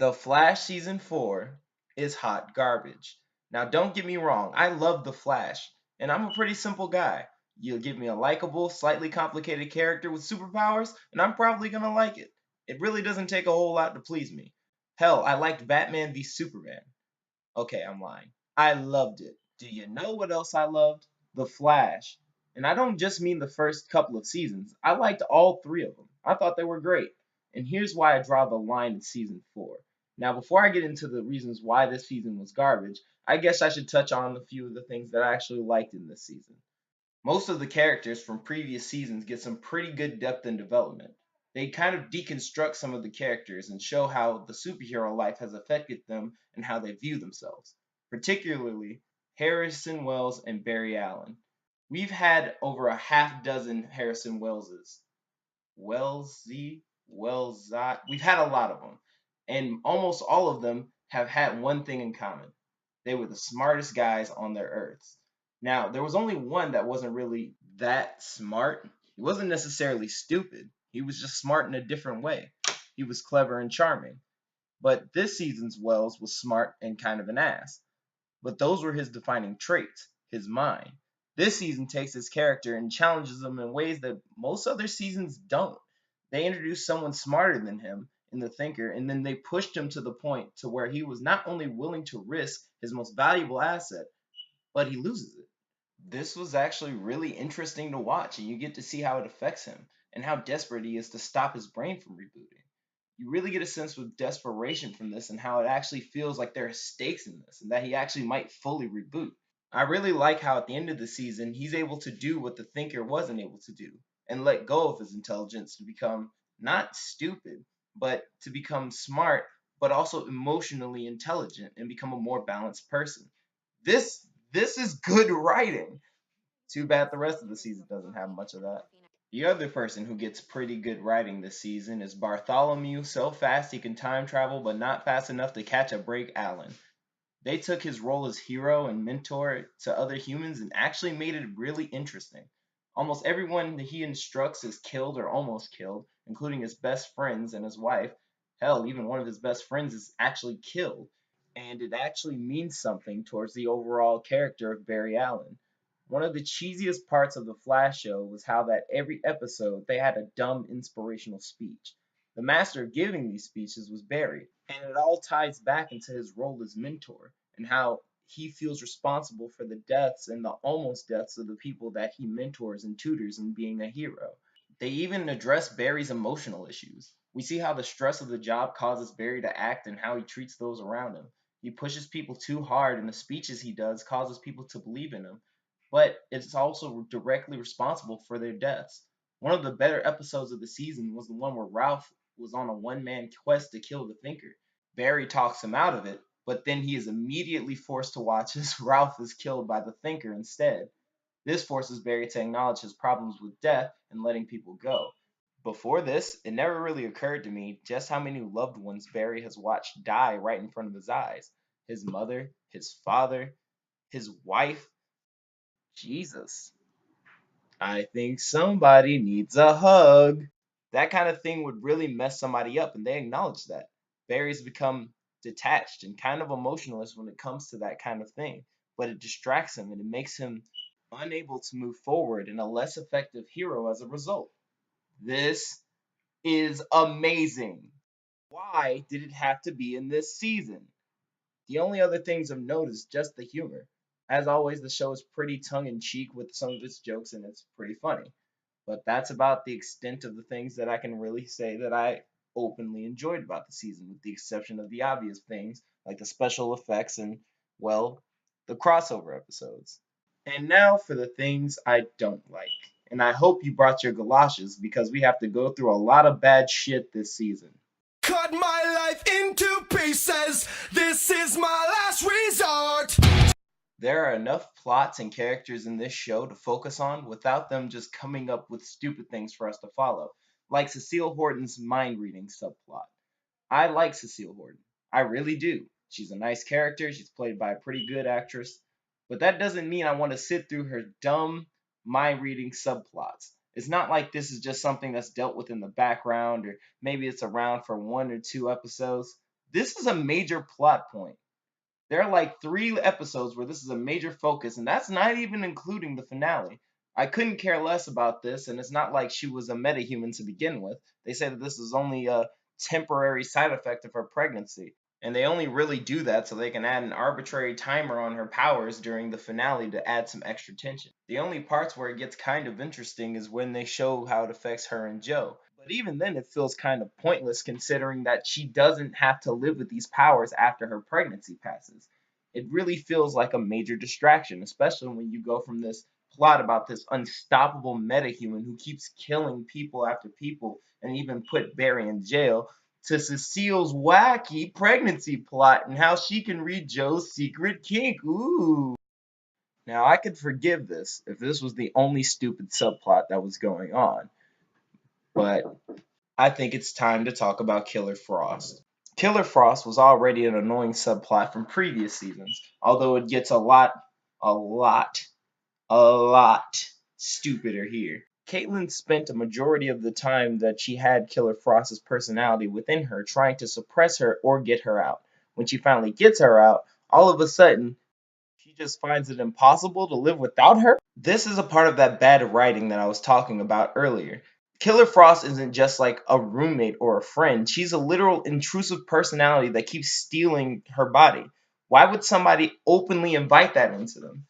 The Flash season 4 is hot garbage. Now, don't get me wrong, I love The Flash, and I'm a pretty simple guy. You'll give me a likable, slightly complicated character with superpowers, and I'm probably gonna like it. It really doesn't take a whole lot to please me. Hell, I liked Batman v Superman. Okay, I'm lying. I loved it. Do you know what else I loved? The Flash. And I don't just mean the first couple of seasons. I liked all three of them. I thought they were great. And here's why I draw the line at season 4. Now, before I get into the reasons why this season was garbage, I guess I should touch on a few of the things that I actually liked in this season. Most of the characters from previous seasons get some pretty good depth and development. They kind of deconstruct some of the characters and show how the superhero life has affected them and how they view themselves, particularly Harrison Wells and Barry Allen. We've had over a half dozen Harrison Welleses. Wellesley, Wellsot. We've had a lot of them, and almost all of them have had one thing in common. They were the smartest guys on their earths. Now, there was only one that wasn't really that smart. He wasn't necessarily stupid. He was just smart in a different way. He was clever and charming. But this season's Wells was smart and kind of an ass. But those were his defining traits, his mind. This season takes his character and challenges him in ways that most other seasons don't. They introduced someone smarter than him in the thinker, and then they pushed him to the point to where he was not only willing to risk his most valuable asset, but he loses it. This was actually really interesting to watch, and you get to see how it affects him and how desperate he is to stop his brain from rebooting. You really get a sense of desperation from this and how it actually feels like there are stakes in this and that he actually might fully reboot. I really like how at the end of the season he's able to do what the thinker wasn't able to do and let go of his intelligence to become not stupid, but to become smart, but also emotionally intelligent and become a more balanced person. This is good writing. Too bad the rest of the season doesn't have much of that. The other person who gets pretty good writing this season is Bartholomew, so fast he can time travel but not fast enough to catch a break Allen. They took his role as hero and mentor to other humans and actually made it really interesting. Almost everyone that he instructs is killed or almost killed, including his best friends and his wife. Hell, even one of his best friends is actually killed. And it actually means something towards the overall character of Barry Allen. One of the cheesiest parts of the Flash show was how that every episode they had a dumb inspirational speech. The master of giving these speeches was Barry, and it all ties back into his role as mentor and how he feels responsible for the deaths and the almost deaths of the people that he mentors and tutors in being a hero. They even address Barry's emotional issues. We see how the stress of the job causes Barry to act and how he treats those around him. He pushes people too hard, and the speeches he does causes people to believe in him, but it's also directly responsible for their deaths. One of the better episodes of the season was the one where Ralph was on a one man quest to kill the Thinker. Barry talks him out of it, but then he is immediately forced to watch as Ralph is killed by the Thinker instead. This forces Barry to acknowledge his problems with death and letting people go. Before this, it never really occurred to me just how many loved ones Barry has watched die right in front of his eyes. His mother, his father, his wife. Jesus. I think somebody needs a hug. That kind of thing would really mess somebody up, and they acknowledge that. Barry's become detached and kind of emotionless when it comes to that kind of thing, but it distracts him and it makes him unable to move forward and a less effective hero as a result. This is amazing. Why did it have to be in this season? The only other things of note is just the humor. As always, the show is pretty tongue in cheek with some of its jokes and it's pretty funny. But that's about the extent of the things that I can really say that I openly enjoyed about the season, with the exception of the obvious things like the special effects and, well, the crossover episodes. And now for the things I don't like. And I hope you brought your galoshes because we have to go through a lot of bad shit this season. Cut my life into pieces. This is my last resort. There are enough plots and characters in this show to focus on without them just coming up with stupid things for us to follow, like Cecile Horton's mind reading subplot. I like Cecile Horton. I really do. She's a nice character, she's played by a pretty good actress, but that doesn't mean I want to sit through her dumb mind reading subplots. It's not like this is just something that's dealt with in the background or maybe it's around for one or two episodes. This is a major plot point. There are like 3 episodes where this is a major focus, and that's not even including the finale. I couldn't care less about this, and it's not like she was a metahuman to begin with. They say that this is only a temporary side effect of her pregnancy, and they only really do that so they can add an arbitrary timer on her powers during the finale to add some extra tension. The only parts where it gets kind of interesting is when they show how it affects her and Joe. But even then, it feels kind of pointless considering that she doesn't have to live with these powers after her pregnancy passes. It really feels like a major distraction, especially when you go from this plot about this unstoppable metahuman who keeps killing people after people and even put Barry in jail to Cecile's wacky pregnancy plot and how she can read Joe's secret kink. Ooh. Now, I could forgive this if this was the only stupid subplot that was going on, but I think it's time to talk about Killer Frost. Killer Frost was already an annoying subplot from previous seasons, although it gets a lot, a lot stupider here. Caitlin spent a majority of the time that she had Killer Frost's personality within her trying to suppress her or get her out. When she finally gets her out, all of a sudden, she just finds it impossible to live without her. This is a part of that bad writing that I was talking about earlier. Killer Frost isn't just like a roommate or a friend. She's a literal intrusive personality that keeps stealing her body. Why would somebody openly invite that into them?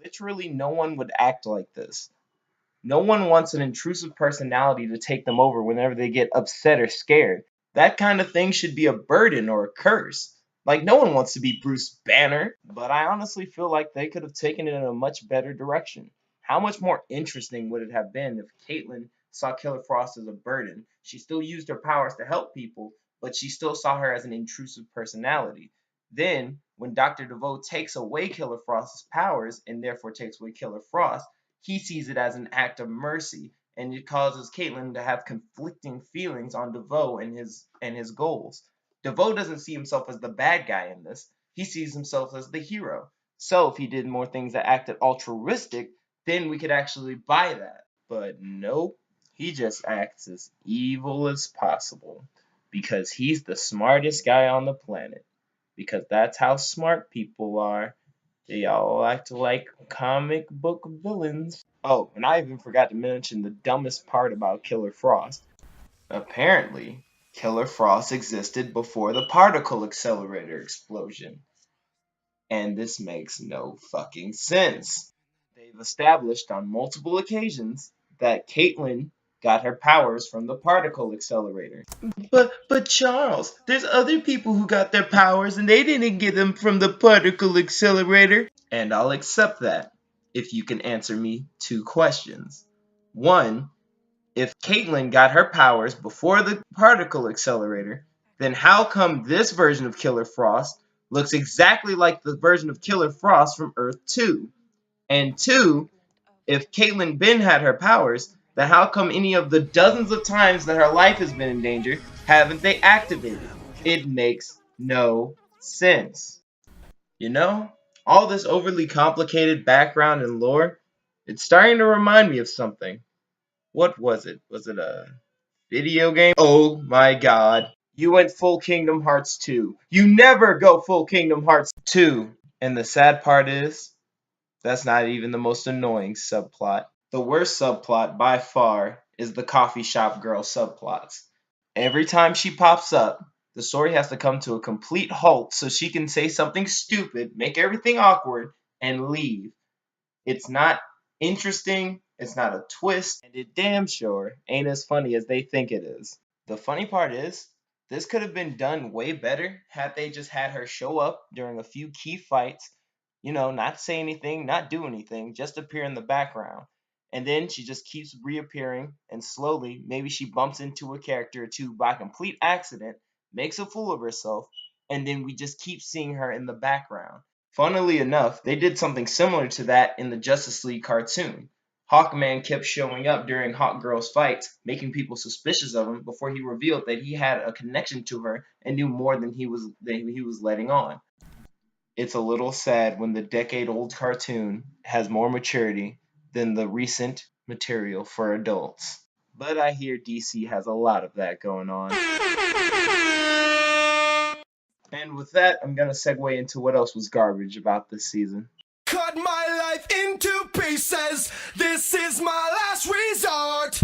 Literally, no one would act like this. No one wants an intrusive personality to take them over whenever they get upset or scared. That kind of thing should be a burden or a curse. Like, no one wants to be Bruce Banner, but I honestly feel like they could have taken it in a much better direction. How much more interesting would it have been if Caitlyn saw Killer Frost as a burden? She still used her powers to help people, but she still saw her as an intrusive personality. Then, when Dr. DeVoe takes away Killer Frost's powers and therefore takes away Killer Frost, he sees it as an act of mercy, and it causes Caitlyn to have conflicting feelings on DeVoe and his goals. DeVoe doesn't see himself as the bad guy in this. He sees himself as the hero. So if he did more things that acted altruistic, then we could actually buy that. But nope, he just acts as evil as possible because he's the smartest guy on the planet. Because that's how smart people are. They all act like comic book villains. Oh, and I even forgot to mention the dumbest part about Killer Frost. Apparently, Killer Frost existed before the particle accelerator explosion. And this makes no fucking sense. They've established on multiple occasions that Caitlyn got her powers from the particle accelerator. But Charles, there's other people who got their powers and they didn't get them from the particle accelerator. And I'll accept that if you can answer me 2 questions. One, if Caitlyn got her powers before the particle accelerator, then how come this version of Killer Frost looks exactly like the version of Killer Frost from Earth 2? And two, if Caitlyn Ben had her powers, then how come any of the dozens of times that her life has been in danger haven't they activated? It makes no sense. You know, all this overly complicated background and lore, it's starting to remind me of something. What was it? Was it a video game? Oh my god. You went full Kingdom Hearts 2. You never go full Kingdom Hearts 2. And the sad part is, that's not even the most annoying subplot. The worst subplot by far is the coffee shop girl subplots. Every time she pops up, the story has to come to a complete halt so she can say something stupid, make everything awkward, and leave. It's not interesting, it's not a twist, and it damn sure ain't as funny as they think it is. The funny part is, this could have been done way better had they just had her show up during a few key fights, not say anything, not do anything, just appear in the background. And then she just keeps reappearing, and slowly, maybe she bumps into a character or two by complete accident, makes a fool of herself, and then we just keep seeing her in the background. Funnily enough, they did something similar to that in the Justice League cartoon. Hawkman kept showing up during Hawkgirl's fights, making people suspicious of him before he revealed that he had a connection to her and knew more than he was letting on. It's a little sad when the decade-old cartoon has more maturity than the recent material for adults. But I hear DC has a lot of that going on. And with that, I'm gonna segue into what else was garbage about this season. Cut my life into pieces. This is my last resort.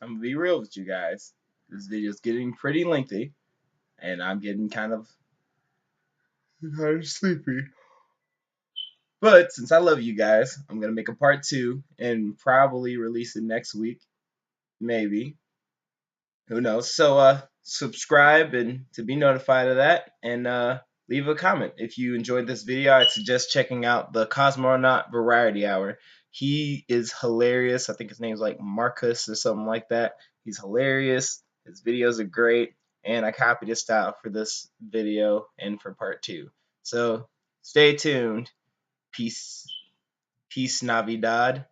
I'm gonna be real with you guys. This video's getting pretty lengthy, and I'm getting kind of sleepy. But since I love you guys, I'm gonna make a part two and probably release it next week, maybe. Who knows? So subscribe and to be notified of that, and leave a comment if you enjoyed this video. I'd suggest checking out the Cosmonaut Variety Hour. He is hilarious. I think his name's like Marcus or something like that. He's hilarious. His videos are great, and I copied his style for this video and for part two. So stay tuned. Peace, peace, Navidad.